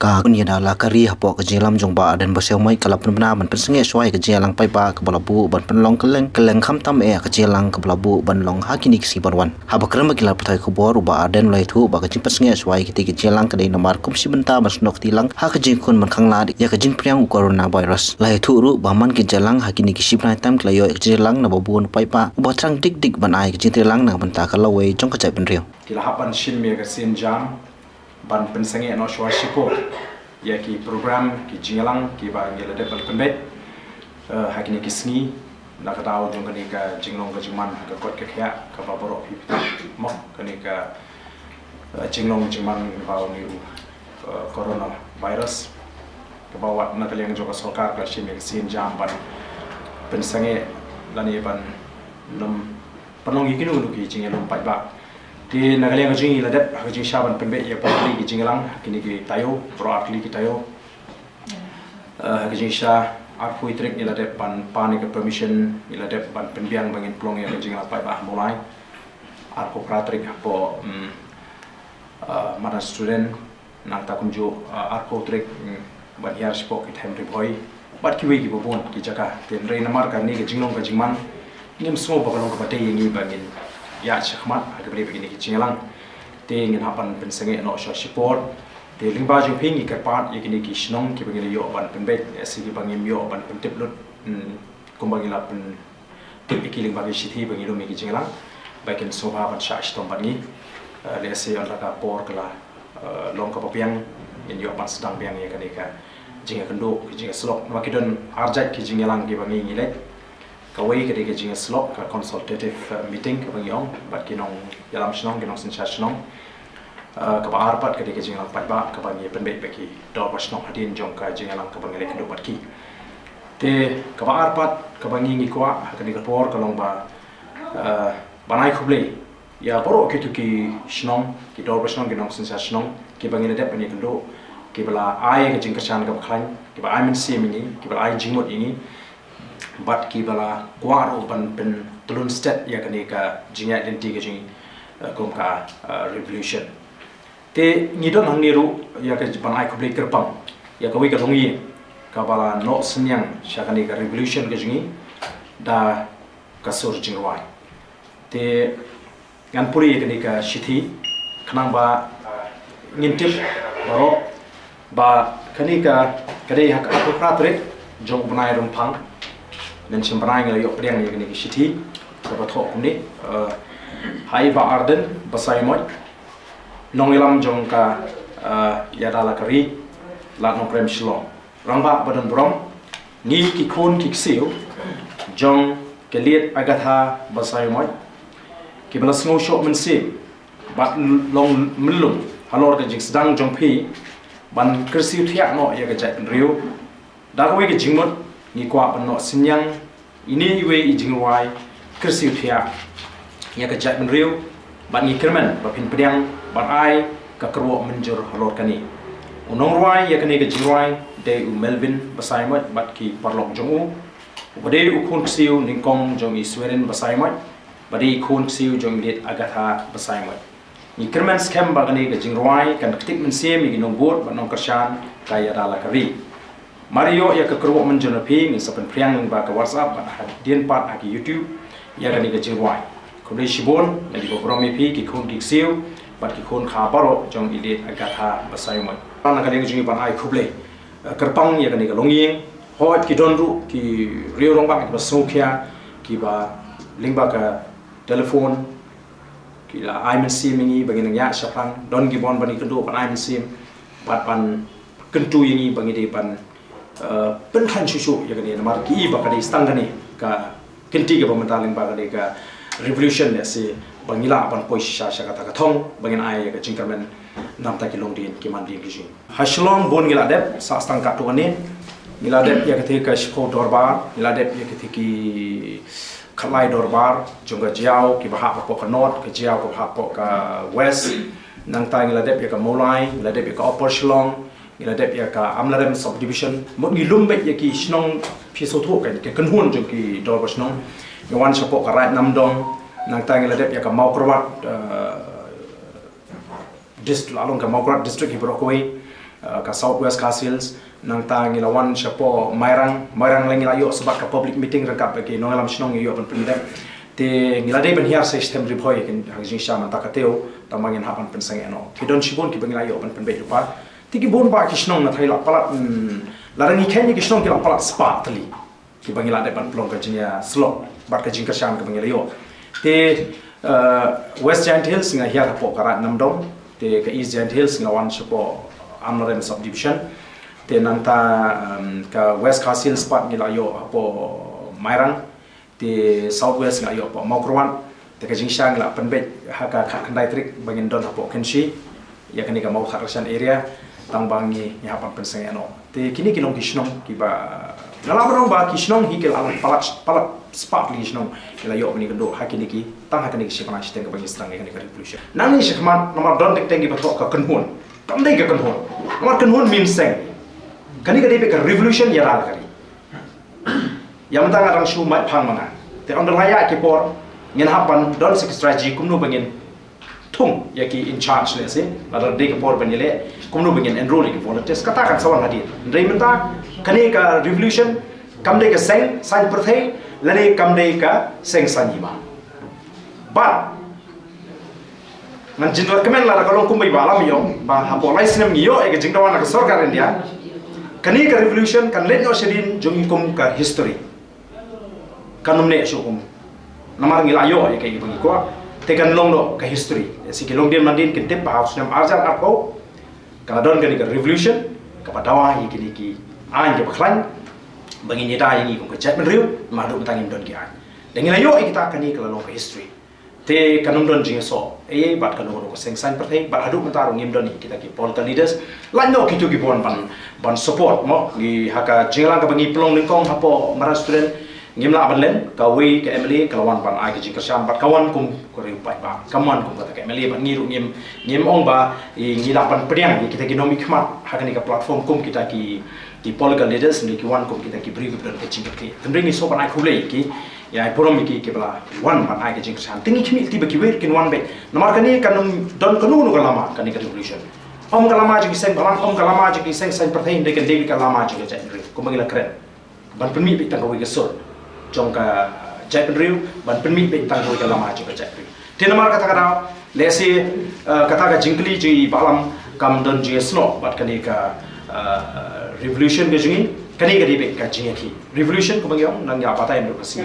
ka kunya dala kari hapo ka jelam jong ba dan basel mai kala penbena ban pensenge swai ka jelang pai ba ka balabu ban penlong keleng kham tam ka jelang ka balabu ban long hakini si barwan haba krama kila patai ko bor ba dan lai thu ba ka jing pensenge swai ki ka jelang ka dei namar kum si benta mas nok tilang ha ka jing kun man khang la ya ka jing priang corona virus lai thu ru ba man ki jelang hakini ki si prai tam kla yo ka jelang na babun pai pa ba trang dik dik ban ai ka jing tilang na benta ka lawai jong ka chai pen riu kila hapan shin me ka sin jam ban pensenge no shwa shipo ya ki program ki jingalang ki ba ngela de penbe hakini ki sngi na ka daw jong kani ka jinglong ka jingman ka kot ka khya ka ba boro pi mo kani ka jinglong jingman ba ni corona virus ka ba wat na ka leng jo ka sarkar ka shin me sin jam ban pensenge lani ban lum panong ikinu ki jingelong pai ba di nagalia ka jingi ladep ka jing shaban penbe ya pakli ki jingalang kini ki tayo pro atli ki tayo ka jing sha arpu itrik ni ladep pan ka permission ni ladep ban penbiang bangin plong ya ka jingalang pai bah mulai arpu pratrik po mana student nang ta kunju arpu trik ban yar sipo ki them riboi bat ki wi ki bobon ki jaka ten re namar ka ni ka jinglong ka jingman ngim smo bakalong ka patay ngi bangin ya chakmat aga beli begini ki jingalang te ngin hapan pensenge no sha support te lingba ju pingi ka pat yakini ki shnong ki begini yo ban penbe asi ki bangim yo ban pentip lut kumbang ila pen tip ki lingba ki shithi bangi lo mi ki jingalang bakin soba ban sha stom bangi le asi on ka por kala long ka papiang in yo ban sedang biang ya ka jinga kendo ki jinga slok makidon arjat ki jingalang ki bangi ngile kawai ke dege jinga slot ka consultative meeting ka bangyong bat kinong yalam shnong kinong sencha shnong ka ba arpat ke dege jinga pat ba ka bangi penbe beki dor shnong hadin jong ka jinga lang ka bangi le kendo bat ki te ka ba arpat ka bangi ngi kwa ka dege por ka long ba banai khuble ya poro ke tu ki shnong ki dor shnong kinong sencha shnong ki bangi le dep ni kendo ki bala ai ka jinga chan ka khlan ki ba ai men si mi ni ki bala ai jingmot ini bat ki bala kwaro ban pen tulun state ya kani ka jinga identity ka jing kom ka revolution te ngidon hang niru ya ka ban ai kubli kerpang ya ka wi ka rongi ka bala no senyang sha kani ka revolution ka jingi da ka sur jingwai te ngan puri kani ka shithi khnang ba ngintip baro ba kani ka kade hak aku pratre jong banai rumpang dan sembarang yang yok priang yang ni city dapat thok ni hai ba arden basai moi nong ilam jong ka ya dala kari la no prem shlo rangba badan brom ni ki khon ki xiu jong ke liet agatha basai moi ki bala snow shop men si bat long mlum halor ka jing sedang jong pi ban kersiu thiak no ya ka jai riu da ko ke jingmot ni kwa no sinyang ini iwe ijingwai kersiu thia ya ka jat menriu ban ni kerman ba pin priang ban ai ka kerwo menjur halor kani unong ruai ya kani ka jingwai de u melvin basaimat bat ki parlok jongu bade u khun siu ningkong jong i sweren basaimat bade khun siu jong liet agatha basaimat ni kerman scam ba kani ka jingwai kan tik men sem ni nong bot ban nong karshan ka ya dala kari Mario ya ke kerwo menjana pi ni sapen priang ba ka WhatsApp ba hadien pat aki YouTube ya gani ka jingwai kudai shibon lagi program pi ki khon ki siu bat ki khon kha baro jong ilit agatha basai mai ana ka leng jingi ban ai khuble kerpang ya gani ka longyeng hot ki donru ki rio rong ba ki basokya ki ba lingba ka telefon ki la ai men sim ni bagi nang ya shapang don ki bon bani kendo ban ai men sim bat ban kentu ini bagi de ban penhan susu ya kan ni namar ki ba ka stang kan ni ka kenti ke pementaling ba ka revolution ya si bangila ban poi sha sha kata ka thong bangin ai ya ka jingkamen nam ta ki long din ki man din ki jing hashlong bon ngila dep sa stang ka to ni ngila dep ya ka the ka shpo dorbar ngila dep ya ka the ki khalai dorbar jonga jiao ki ba ha po ka north ka jiao ka ha po ka west nang ta ngila dep ya ka molai ngila dep ya ka upper shlong ila dep ya ka amlarem subdivision mo ngi lumbe ya ki snong phiso tho ka kanhun jo ki dor basnong yawan sapo ka right namdong nang tang ila dep ya ka maukrowat district along ka maukrowat district hi brokoi ka Southwest Castles nang ta ngilawan siapo mairang lang ngilayo sebab ka public meeting rangkap ke nongalam sinong yo ban pendek te ngilade ban hiar system riboy kin hajing syam ta kateo tamangin hapan pensang eno kidon sibon ki bangilayo ban penbe lupa tiki bon ba ki sinong na thaila palat larangi khenyi ki sinong ki la palat spa tali ki bangilade ban plong ka jinya slot bar ka jingka syam ka bangilayo te West Giant Hills nga hiar po karat namdong te ka East Giant Hills nga wan siapo Amnorem subdivision te nangta ka West Castle spot ngilayo apo mairang te Southwest ngilayo apo Maukrawan te ka jingsang la penbet haka khandai trik bangin don apo kenshi ya kani ka mau kharashan area tang bangi ya hapan penseng ano te kini kinong kisnong ki ba ngalamrong ba kisnong hi kel alang palat spot li kisnong ngilayo ni kendo hakini ki tang hakini ki sipana siteng ka bangi strang ni ka revolution nang ni shikman nomor don tek tengi batok ka kenhun kamdai ka kenhun nomor kenhun min seng kani ka depe ka revolution ya ral kali yang tang arang shu mai phang mana te onderlaya ki por ngin hapan don sik strategy kumno bangin thung ya ki in charge le se ladar de ka por banile kumno bangin enroll ki volunteers kata kan sawan hadi ndai menta kani ka revolution kamdai ka seng san perthai lane kamdai ka seng sanima but ngan jindor kemen la kalong kumbai balam yo ba hapo lai sinem ngiyo e jingdawan ka sarkar india kani ka revolution kan let no shedin jongi kum ka history kanum ne shukum namar ngilayo e kai bangi ko te kan long no ka history si kilong din mandin kin tip house nam arjan apo ka don kani ka revolution ka padawa hi kini ki an ke baklan bangi ni dai ni kum ka chat men riu ma do tangim don ki an dengilayo e kita kani ka long ka history te kanum don jing so e bat kanum ko seng san perthai bat hadu mentar ngim don kita ki political leaders lan no kitu ki bon ban support mo gi haka jinglang ka bangi plong lingkong hapo mara student ngim la banlen ka wi ka emily kalawan ban ai ki jing kasam bat kawan kum ko riu pai ba kaman kum ka emily ban ngiru ngim ong ba i ngila ban pediang kita ki nomi khmat haka ni ka platform kum kita ki political leaders ni ki wan kum kita ki brief don ke jing ki tendring ni so ban ai khulei ki ya porom ki bala wan ban ai ke jing san tingi chimi tiba ki wer kin wan be namar kani kanum don kanu no lama kani ka revolution om kalama ji seng balang om kalama ji seng sen pertain de kan dewi kalama ji ja indri ko mangila kren ban penmi be tang ko ke sol jong ka ja indri ban penmi be tang ko kalama ji ja indri te namar kata kata lesi kata ka jingkli ji balam kam don ji sno bat kani ka revolution ke jingi kani ka dibe ka jingi ki revolution ko mangyong nang ya patay mo kasi